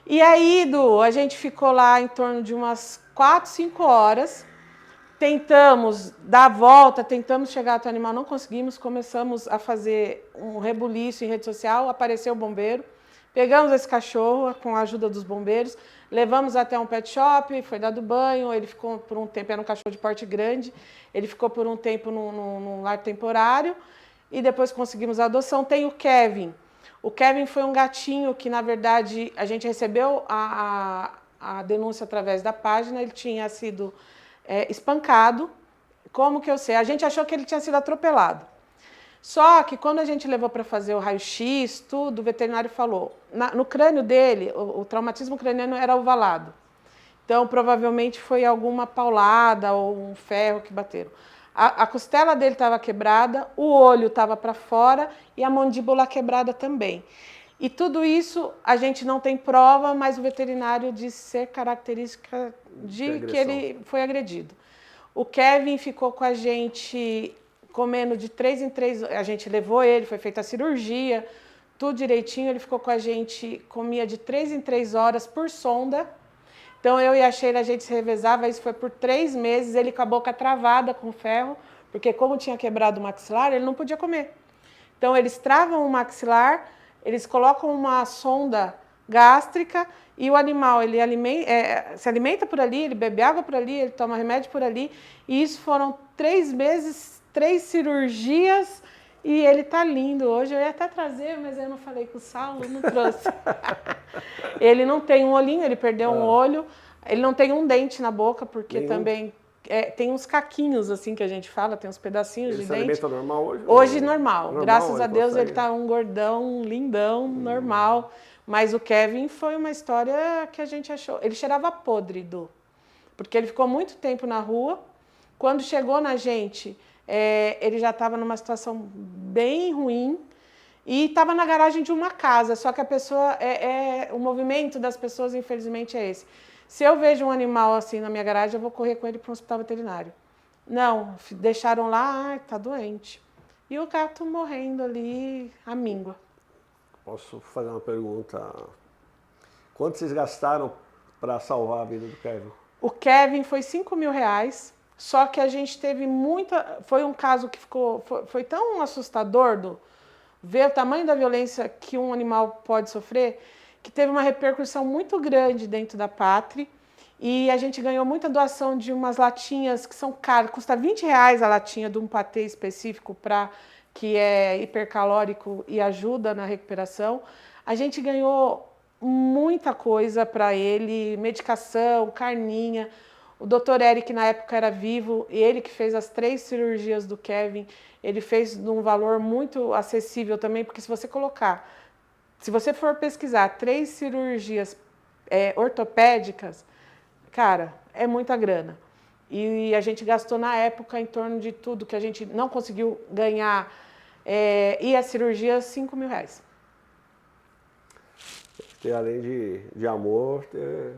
E aí, a gente ficou lá em torno de umas 4, 5 horas, tentamos dar a volta, tentamos chegar até o animal, não conseguimos, começamos a fazer um rebuliço em rede social, apareceu o bombeiro, pegamos esse cachorro com a ajuda dos bombeiros, levamos até um pet shop, foi dado banho, ele ficou por um tempo, era um cachorro de porte grande, ele ficou por um tempo num lar temporário, e depois conseguimos a adoção. Tem o Kevin. O Kevin foi um gatinho que, na verdade, a gente recebeu a denúncia através da página, ele tinha sido espancado. Como que eu sei? A gente achou que ele tinha sido atropelado. Só que quando a gente levou para fazer o raio-x, tudo, o veterinário falou, no crânio dele, o traumatismo craniano era ovalado. Então, provavelmente foi alguma paulada ou um ferro que bateram. A costela dele estava quebrada, o olho estava para fora e a mandíbula quebrada também. E tudo isso a gente não tem prova, mas o veterinário disse ser característica de que ele foi agredido. O Kevin ficou com a gente comendo de 3 em 3, a gente levou ele, foi feita a cirurgia, tudo direitinho, ele ficou com a gente, comia de 3 em 3 horas por sonda. Então eu e a Sheila, a gente se revezava, isso foi por 3 meses, ele com a boca travada com ferro, porque como tinha quebrado o maxilar, ele não podia comer. Então eles travam o maxilar, eles colocam uma sonda gástrica e o animal ele se alimenta por ali, ele bebe água por ali, ele toma remédio por ali. E isso foram 3 meses, 3 cirurgias e ele tá lindo hoje. Eu ia até trazer, mas eu não falei com o Saulo, não trouxe. Ele não tem um olhinho, ele perdeu um olho. Ele não tem um dente na boca, porque também tem uns caquinhos, assim, que a gente fala, tem uns pedacinhos de dente. Ele se alimenta normal hoje? Hoje normal. Graças a Deus ele tá um gordão, lindão, normal. Mas o Kevin foi uma história que a gente achou... Ele cheirava podre, porque ele ficou muito tempo na rua. Quando chegou na gente, ele já estava numa situação bem ruim e estava na garagem de uma casa. Só que a pessoa... o movimento das pessoas, infelizmente, é esse. Se eu vejo um animal assim na minha garagem, eu vou correr com ele para um hospital veterinário. Não, deixaram lá, está doente. E o gato morrendo ali, à míngua. Posso fazer uma pergunta? Quanto vocês gastaram para salvar a vida do Kevin? O Kevin foi R$5.000, só que a gente teve muita... Foi um caso que foi tão assustador ver o tamanho da violência que um animal pode sofrer, que teve uma repercussão muito grande dentro da Pátria, e a gente ganhou muita doação de umas latinhas que são caras, custa R$20 a latinha de um patê específico que é hipercalórico e ajuda na recuperação. A gente ganhou muita coisa para ele, medicação, carninha. O Dr. Eric, na época, era vivo, e ele que fez as 3 cirurgias do Kevin, ele fez num valor muito acessível também, porque se você for pesquisar 3 cirurgias ortopédicas, cara, é muita grana. E a gente gastou na época em torno de tudo que a gente não conseguiu ganhar, e a cirurgia, R$5.000. Ter, além de amor, ter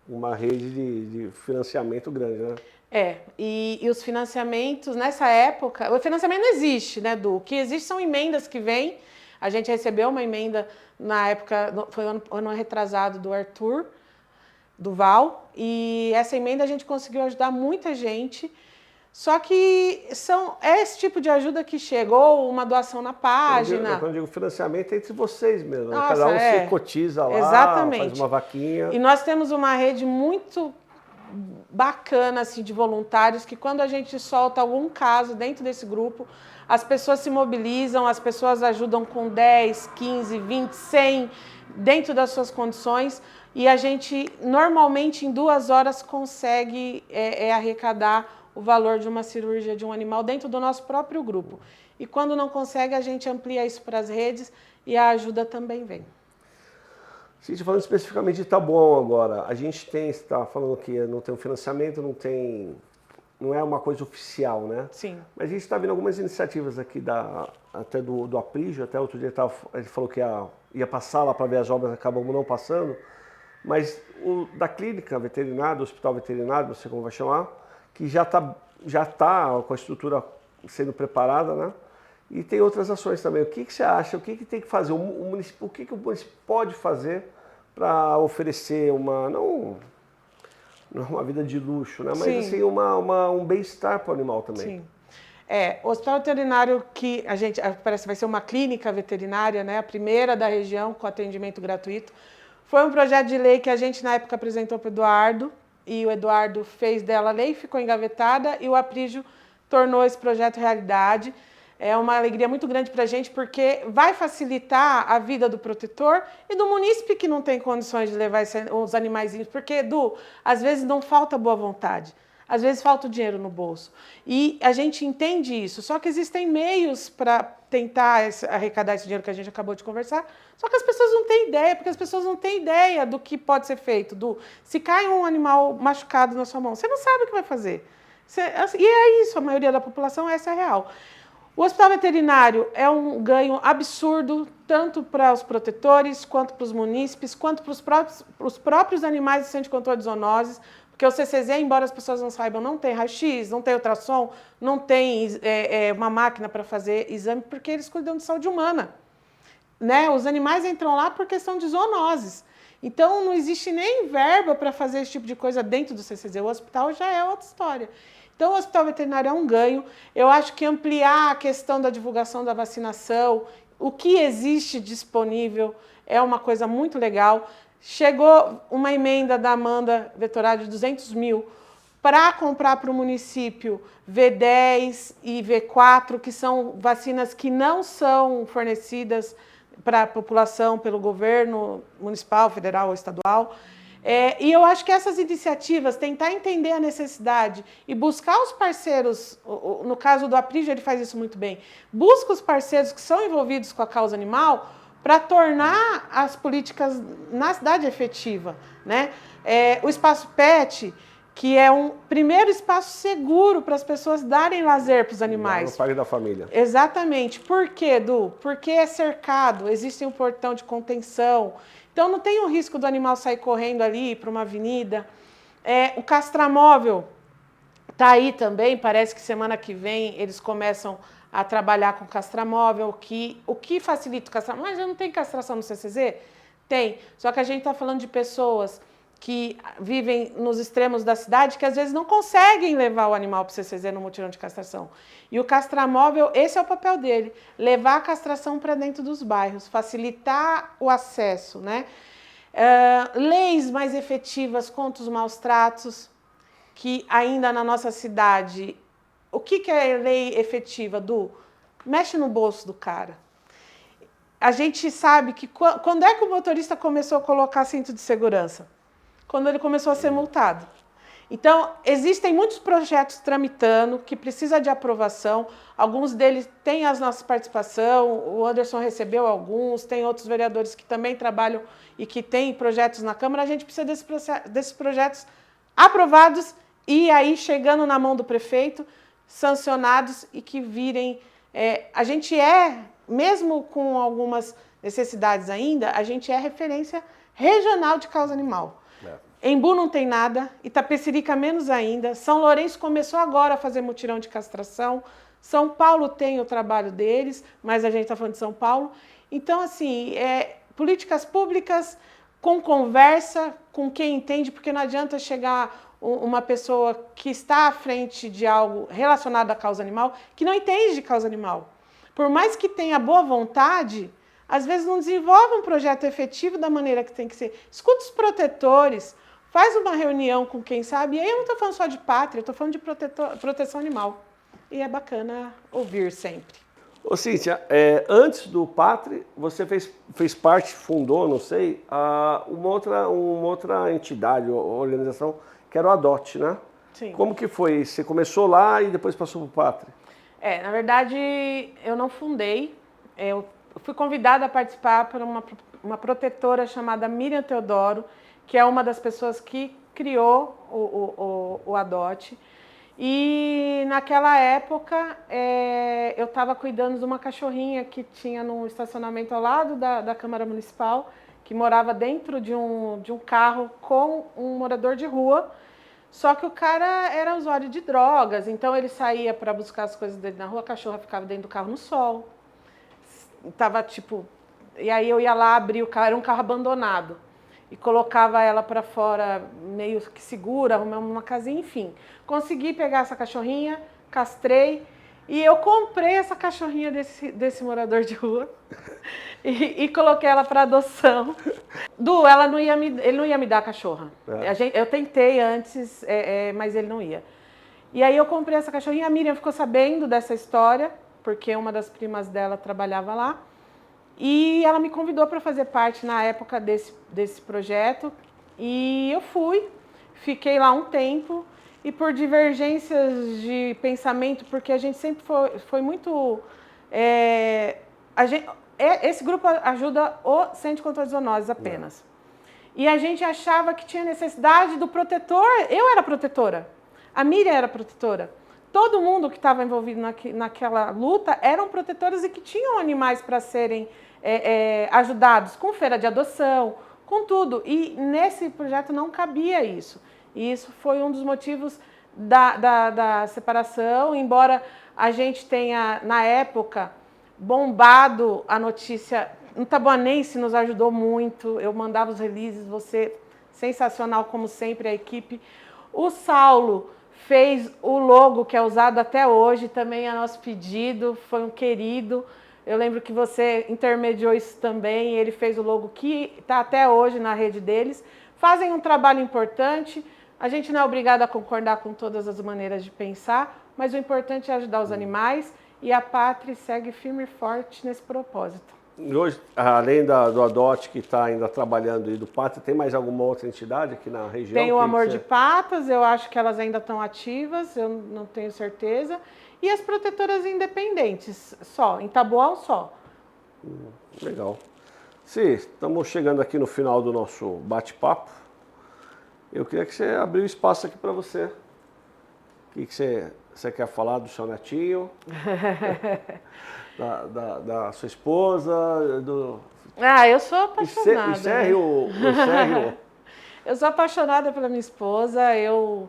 uma rede de financiamento grande, né? E os financiamentos, nessa época, o financiamento não existe, né, Du? O que existe são emendas que vêm. A gente recebeu uma emenda na época, foi ano retrasado, do Arthur, do Val, e essa emenda a gente conseguiu ajudar muita gente. Só que é esse tipo de ajuda que chegou, uma doação na página. Quando eu digo financiamento, é entre vocês mesmo. Nossa, cada um se cotiza lá, exatamente, faz uma vaquinha. E nós temos uma rede muito bacana assim, de voluntários, que quando a gente solta algum caso dentro desse grupo, as pessoas se mobilizam, as pessoas ajudam com 10, 15, 20, 100, dentro das suas condições, e a gente, normalmente, em 2 horas, consegue arrecadar o valor de uma cirurgia de um animal dentro do nosso próprio grupo. E quando não consegue, a gente amplia isso para as redes e a ajuda também vem. Cíntia, falando especificamente de Taboão agora, a gente está falando que não tem um financiamento, não é uma coisa oficial, né? Sim. Mas a gente está vendo algumas iniciativas aqui, até do Aprígio, até outro dia ele falou que ia passar lá para ver as obras, acabamos não passando, mas da clínica veterinária, do hospital veterinário, não sei como vai chamar, que já tá com a estrutura sendo preparada, né? E tem outras ações também. O que você acha? O que tem que fazer? O que o município pode fazer para oferecer não é uma vida de luxo, né? Mas sim, assim, um bem-estar para o animal também. Sim. O hospital veterinário que parece que vai ser uma clínica veterinária, né? A primeira da região com atendimento gratuito. Foi um projeto de lei que a gente na época apresentou para o Eduardo, e o Eduardo fez dela a lei, ficou engavetada, e o Aprígio tornou esse projeto realidade. É uma alegria muito grande para a gente, porque vai facilitar a vida do protetor e do munícipe que não tem condições de levar os animaizinhos, porque, Edu, às vezes não falta boa vontade, às vezes falta o dinheiro no bolso. E a gente entende isso, só que existem meios para tentar arrecadar esse dinheiro que a gente acabou de conversar, só que as pessoas não têm ideia, porque as pessoas não têm ideia do que pode ser feito. Se cai um animal machucado na sua mão, você não sabe o que vai fazer. E é isso, a maioria da população, essa é a real. O hospital veterinário é um ganho absurdo, tanto para os protetores, quanto para os munícipes, quanto para os próprios animais do Centro de Controle de Zoonoses, porque o CCZ, embora as pessoas não saibam, não tem raio-x, não tem ultrassom, não tem uma máquina para fazer exame, porque eles cuidam de saúde humana. Né? Os animais entram lá por questão de zoonoses. Então, não existe nem verba para fazer esse tipo de coisa dentro do CCZ. O hospital já é outra história. Então, o hospital veterinário é um ganho. Eu acho que ampliar a questão da divulgação da vacinação, o que existe disponível, é uma coisa muito legal. Chegou uma emenda da Amanda Vettorati de 200 mil para comprar para o município V10 e V4, que são vacinas que não são fornecidas para a população pelo governo municipal, federal ou estadual. E eu acho que essas iniciativas, tentar entender a necessidade e buscar os parceiros, no caso do Aprígio ele faz isso muito bem, busca os parceiros que são envolvidos com a causa animal para tornar as políticas na cidade efetiva. Né? O Espaço PET, que é um primeiro espaço seguro para as pessoas darem lazer para os animais. No Parque da Família. Exatamente. Por quê, Edu? Porque é cercado, existe um portão de contenção, então não tem o risco do animal sair correndo ali para uma avenida. O castramóvel está aí também, parece que semana que vem eles começam a trabalhar com castramóvel, o que facilita o castramóvel. Mas já não tem castração no CCZ? Tem, só que a gente está falando de pessoas que vivem nos extremos da cidade, que às vezes não conseguem levar o animal para o CCZ no mutirão de castração. E o castramóvel, esse é o papel dele, levar a castração para dentro dos bairros, facilitar o acesso. Né? Leis mais efetivas contra os maus tratos, que ainda na nossa cidade, o que é lei efetiva, Du? Mexe no bolso do cara. A gente sabe que quando é que o motorista começou a colocar cinto de segurança? Quando ele começou a ser multado. Então, existem muitos projetos tramitando que precisam de aprovação. Alguns deles têm a nossa participação, o Anderson recebeu alguns, tem outros vereadores que também trabalham e que têm projetos na Câmara. A gente precisa desses projetos aprovados e aí chegando na mão do prefeito, sancionados e que virem... a gente mesmo com algumas necessidades ainda, a gente é referência regional de causa animal. Embu não tem nada, Itapecerica menos ainda, São Lourenço começou agora a fazer mutirão de castração, São Paulo tem o trabalho deles, mas a gente está falando de São Paulo. Então, assim, políticas públicas com conversa, com quem entende, porque não adianta chegar uma pessoa que está à frente de algo relacionado à causa animal, que não entende de causa animal. Por mais que tenha boa vontade, às vezes não desenvolve um projeto efetivo da maneira que tem que ser. Escuta os protetores, faz uma reunião com quem sabe, e aí eu não estou falando só de pátria, eu estou falando de proteção animal. E é bacana ouvir sempre. Ô Cíntia, antes do Pátria, você fez parte, fundou, não sei, uma outra entidade, organização, que era o ADOT, né? Sim. Como que foi? Você começou lá e depois passou para o Pátria? Na verdade, eu não fundei, eu fui convidada a participar por uma protetora chamada Miriam Teodoro, que é uma das pessoas que criou o ADOT. E naquela época eu estava cuidando de uma cachorrinha que tinha num estacionamento ao lado da Câmara Municipal, que morava dentro de um carro com um morador de rua. Só que o cara era usuário de drogas, então ele saía para buscar as coisas dele na rua, a cachorra ficava dentro do carro no sol. E aí eu ia lá abrir o carro, era um carro abandonado. E colocava ela para fora meio que segura, arrumamos uma casinha, enfim. Consegui pegar essa cachorrinha, castrei e eu comprei essa cachorrinha desse morador de rua e coloquei ela para adoção. Ele não ia me dar a cachorra. Eu tentei antes, mas ele não ia. E aí eu comprei essa cachorrinha, a Miriam ficou sabendo dessa história, porque uma das primas dela trabalhava lá. E ela me convidou para fazer parte, na época, desse projeto. E eu fui, fiquei lá um tempo. E por divergências de pensamento, porque a gente sempre foi muito... esse grupo ajuda o Centro de Controle de Zoonoses apenas. E a gente achava que tinha necessidade do protetor. Eu era protetora, a Miriam era protetora. Todo mundo que estava envolvido naquela luta eram protetores e que tinham animais para serem ajudados, com feira de adoção, com tudo. E nesse projeto não cabia isso. E isso foi um dos motivos da separação, embora a gente tenha, na época, bombado a notícia. No Taboanense nos ajudou muito, eu mandava os releases, você, sensacional como sempre, a equipe. O Saulo fez o logo que é usado até hoje, também a nosso pedido, foi um querido. Eu lembro que você intermediou isso também, ele fez o logo que está até hoje na rede deles. Fazem um trabalho importante, a gente não é obrigado a concordar com todas as maneiras de pensar, mas o importante é ajudar os animais e a Pátria segue firme e forte nesse propósito. Hoje, além do ADOT, que está ainda trabalhando, e do Pátria, tem mais alguma outra entidade aqui na região? Tem o Amor de Patas, eu acho que elas ainda estão ativas, eu não tenho certeza. E as protetoras independentes, só, em Taboão só. Legal. Sim, estamos chegando aqui no final do nosso bate-papo. Eu queria que você abrisse um espaço aqui para você. O que você quer falar do seu netinho? da sua esposa? Eu sou apaixonada. Encerre o... Eu sou apaixonada pela minha esposa. Eu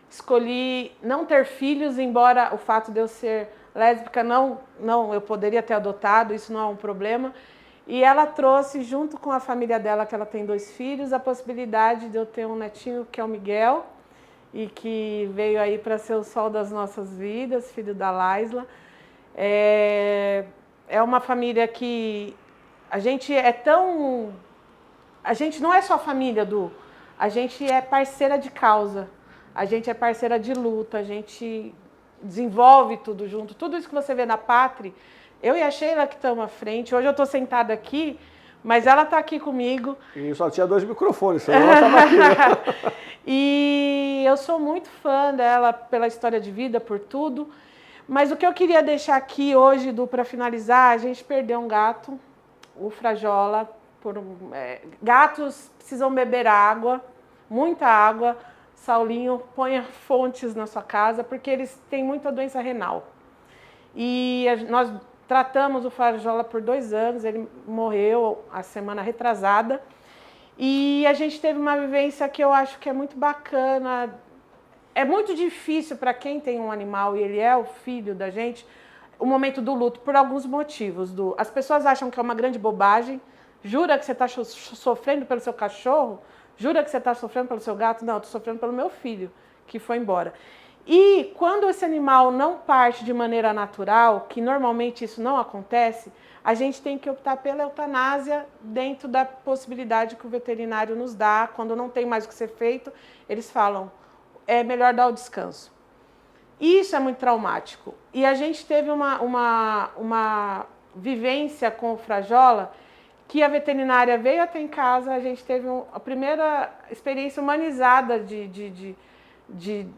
escolhi não ter filhos, embora o fato de eu ser lésbica, eu poderia ter adotado, isso não é um problema. E ela trouxe, junto com a família dela, que ela tem 2 filhos, a possibilidade de eu ter um netinho, que é o Miguel, e que veio aí para ser o sol das nossas vidas, filho da Laisla. É uma família que a gente a gente não é só família, Du. A gente é parceira de causa, a gente é parceira de luta, a gente desenvolve tudo junto. Tudo isso que você vê na Pátria, eu e a Sheila que estamos à frente. Hoje eu estou sentada aqui, mas ela está aqui comigo. E só tinha 2 microfones, senão ela estava aqui, né? E eu sou muito fã dela pela história de vida, por tudo. Mas o que eu queria deixar aqui hoje, Du, para finalizar, a gente perdeu um gato, o Frajola. Gatos precisam beber água, muita água. Saulinho, ponha fontes na sua casa, porque eles têm muita doença renal. E nós tratamos o Frajola por 2 anos, ele morreu a semana retrasada. E a gente teve uma vivência que eu acho que é muito bacana. É muito difícil para quem tem um animal e ele é o filho da gente, o momento do luto, por alguns motivos. As pessoas acham que é uma grande bobagem. Jura que você está sofrendo pelo seu cachorro? Jura que você está sofrendo pelo seu gato? Não, eu estou sofrendo pelo meu filho, que foi embora. E quando esse animal não parte de maneira natural, que normalmente isso não acontece, a gente tem que optar pela eutanásia dentro da possibilidade que o veterinário nos dá. Quando não tem mais o que ser feito, eles falam, é melhor dar o descanso. Isso é muito traumático. E a gente teve uma vivência com o Frajola, que a veterinária veio até em casa, a gente teve a primeira experiência humanizada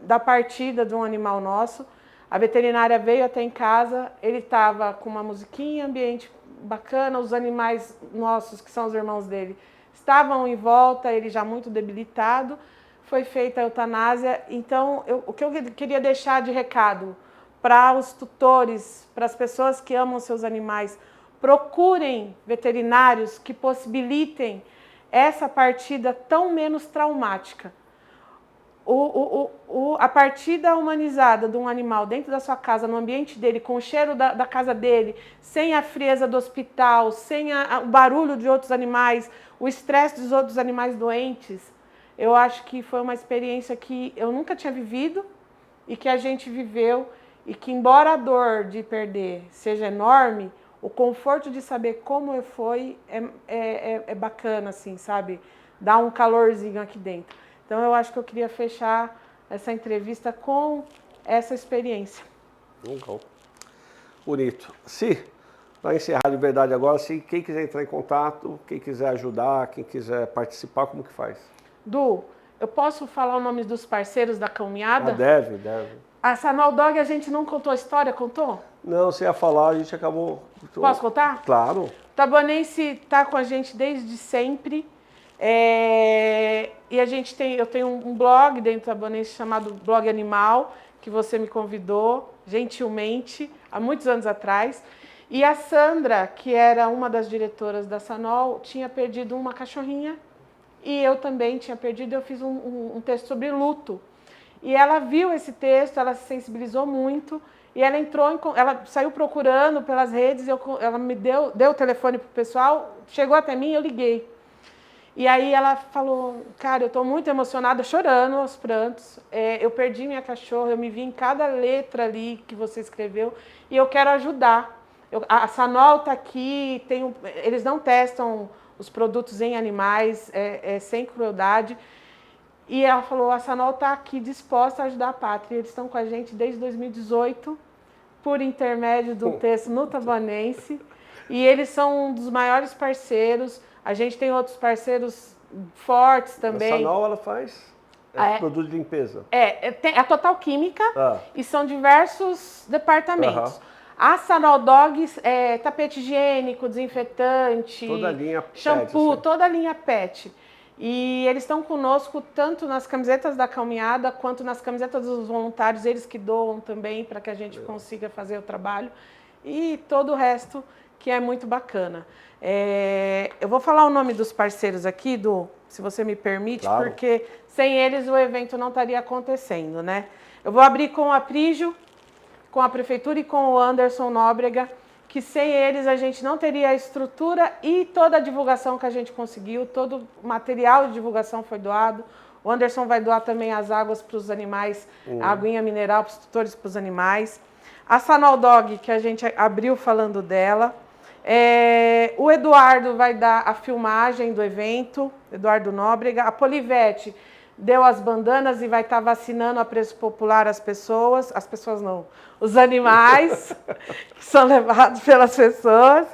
da partida de um animal nosso. A veterinária veio até em casa, ele estava com uma musiquinha, ambiente bacana, os animais nossos, que são os irmãos dele, estavam em volta, ele já muito debilitado. Foi feita a eutanásia. Então, o que eu queria deixar de recado para os tutores, para as pessoas que amam seus animais, procurem veterinários que possibilitem essa partida tão menos traumática. A partida humanizada de um animal dentro da sua casa, no ambiente dele, com o cheiro da casa dele, sem a frieza do hospital, sem o barulho de outros animais, o estresse dos outros animais doentes, eu acho que foi uma experiência que eu nunca tinha vivido e que a gente viveu, e que, embora a dor de perder seja enorme, o conforto de saber como foi é bacana, assim, sabe? Dá um calorzinho aqui dentro. Então, eu acho que eu queria fechar essa entrevista com essa experiência. Legal. Bonito. Para encerrar de verdade agora, quem quiser entrar em contato, quem quiser ajudar, quem quiser participar, como que faz? Du, eu posso falar o nome dos parceiros da caminhada? Deve. A Sanol Dog a gente não contou a história, contou? Não, você ia falar, a gente acabou... Posso contar? Claro. O Taboanense está com a gente desde sempre. E eu tenho um blog dentro do Taboanense chamado Blog Animal, que você me convidou gentilmente, há muitos anos atrás. E a Sandra, que era uma das diretoras da Sanol, tinha perdido uma cachorrinha. E eu também tinha perdido, eu fiz um texto sobre luto. E ela viu esse texto, ela se sensibilizou muito, e ela ela saiu procurando pelas redes, ela me deu o telefone pro pessoal, chegou até mim, eu liguei. E aí ela falou, cara, eu estou muito emocionada, chorando aos prantos, eu perdi minha cachorra, eu me vi em cada letra ali que você escreveu, e eu quero ajudar. A Sanol está aqui, eles não testam os produtos em animais, sem crueldade. E ela falou, a Sanol está aqui disposta a ajudar a Pátria. Eles estão com a gente desde 2018, por intermédio do texto no Taboanense. E eles são um dos maiores parceiros. A gente tem outros parceiros fortes também. A Sanol, ela faz produto de limpeza. Tem a Total Química e são diversos departamentos. A Sanol Dogs tapete higiênico, desinfetante, toda a linha shampoo, pet, assim. toda a linha pet. E eles estão conosco tanto nas camisetas da caminhada quanto nas camisetas dos voluntários, eles que doam também para que a gente consiga fazer o trabalho. E todo o resto que é muito bacana. Eu vou falar o nome dos parceiros aqui, se você me permite, claro. Porque sem eles o evento não estaria acontecendo, né? Eu vou abrir com a Prígio, com a Prefeitura e com o Anderson Nóbrega, que sem eles a gente não teria a estrutura e toda a divulgação que a gente conseguiu, todo o material de divulgação foi doado. O Anderson vai doar também as águas para os animais, a aguinha mineral para os tutores, para os animais. A Sanol Dog, que a gente abriu falando dela. O Eduardo vai dar a filmagem do evento, Eduardo Nóbrega. A Polivete deu as bandanas e vai estar vacinando a preço popular as pessoas não, os animais que são levados pelas pessoas.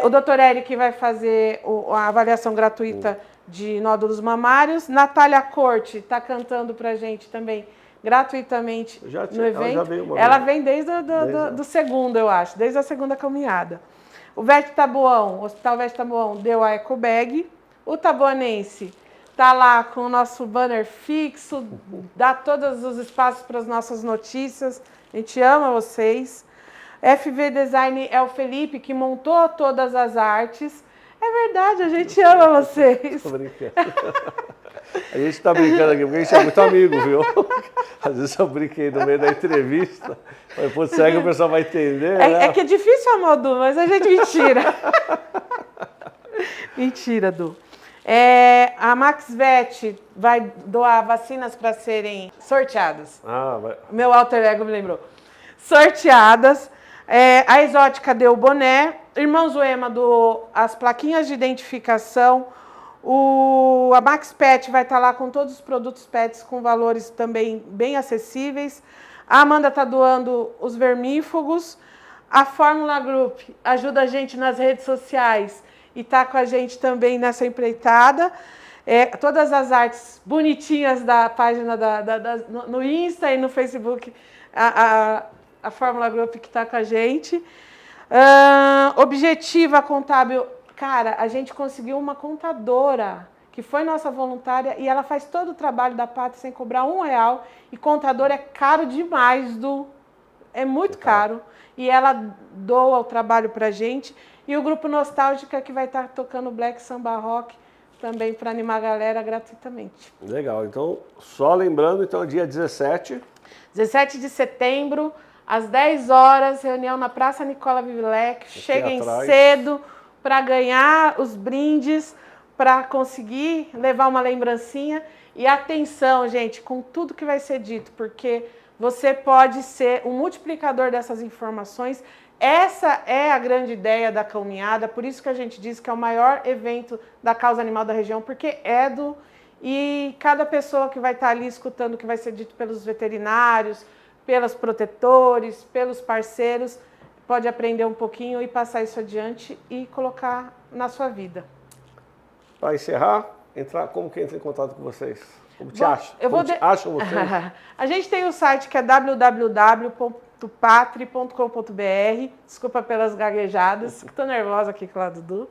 O Dr. Eric vai fazer a avaliação gratuita de nódulos mamários. Natália Corte está cantando para a gente também gratuitamente no evento. Ela vem desde do segundo, eu acho, desde a segunda caminhada. O Vete Taboão, o Hospital Vete Taboão deu a ecobag. O Taboanense está lá com o nosso banner fixo, dá todos os espaços para as nossas notícias. A gente ama vocês. FV Design é o Felipe, que montou todas as artes. É verdade, a gente ama vocês. Estou brincando. A gente está brincando aqui, porque a gente é muito amigo, viu? Às vezes eu brinquei no meio da entrevista. Depois segue, o pessoal vai entender. É que é difícil, amor, Du, mas a gente mentira. Mentira, Du. A MaxVet vai doar vacinas para serem sorteadas. Meu alter ego me lembrou. Sorteadas. A Exótica deu o boné. Irmão Zuema doou as plaquinhas de identificação. A Max Pet vai estar lá com todos os produtos pets com valores também bem acessíveis. A Amanda está doando os vermífugos. A Fórmula Group ajuda a gente nas redes sociais e está com a gente também nessa empreitada. Todas as artes bonitinhas da página no Insta e no Facebook, a Fórmula Group que está com a gente. Objetiva Contábil, cara, a gente conseguiu uma contadora que foi nossa voluntária e ela faz todo o trabalho da Pátria sem cobrar R$1. E contador é caro demais, é muito caro. E ela doa o trabalho para a gente. E o Grupo Nostálgica, que vai estar tocando Black Samba Rock também para animar a galera gratuitamente. Legal. Então, só lembrando, então, dia 17. 17 de setembro, às 10 horas, reunião na Praça Nicola Vivilec. Cheguem cedo para ganhar os brindes, para conseguir levar uma lembrancinha. E atenção, gente, com tudo que vai ser dito, porque você pode ser um multiplicador dessas informações. Essa é a grande ideia da caminhada, por isso que a gente diz que é o maior evento da causa animal da região, porque e cada pessoa que vai estar ali escutando o que vai ser dito pelos veterinários, pelos protetores, pelos parceiros, pode aprender um pouquinho e passar isso adiante e colocar na sua vida. Para encerrar, como que entra em contato com vocês? Como te acham? Acham vocês? A gente tem o site que é www.patri.com.br. Desculpa pelas gaguejadas, estou nervosa aqui com o Dudu.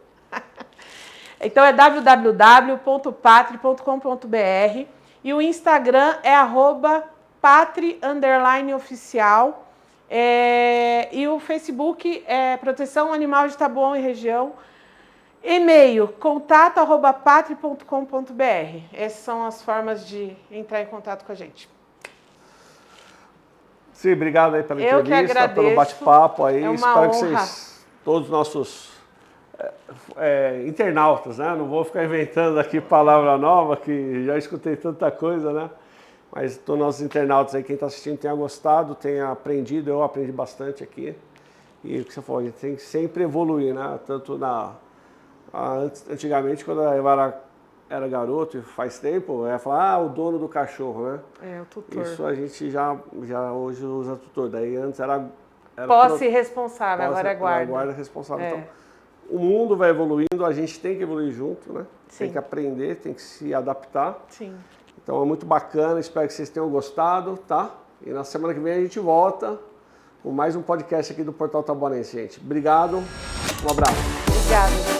Então é www.patri.com.br e o Instagram é @patri_oficial. E o Facebook é Proteção Animal de Taboão e Região. E-mail, contato@patri.com.br. Essas são as formas de entrar em contato com a gente. Sim, obrigado aí pela entrevista, que agradeço. pelo bate-papo aí. É uma Espero honra. que vocês, todos os nossos internautas, né? Não vou ficar inventando aqui palavra nova, que já escutei tanta coisa, né? Mas todos os nossos internautas aí, quem está assistindo, tenha gostado, tenha aprendido. Eu aprendi bastante aqui. E o que você falou, a gente tem que sempre evoluir, né? Tanto antigamente, quando eu era garoto, faz tempo, eu ia falar, o dono do cachorro, né? O tutor. Isso a gente já hoje usa tutor. Daí antes era posse responsável, agora é guarda. Guarda responsável. Então, o mundo vai evoluindo, a gente tem que evoluir junto, né? Sim. Tem que aprender, tem que se adaptar. Sim. Então é muito bacana, espero que vocês tenham gostado, tá? E na semana que vem a gente volta com mais um podcast aqui do Portal Taboarense, gente. Obrigado, um abraço. Obrigada.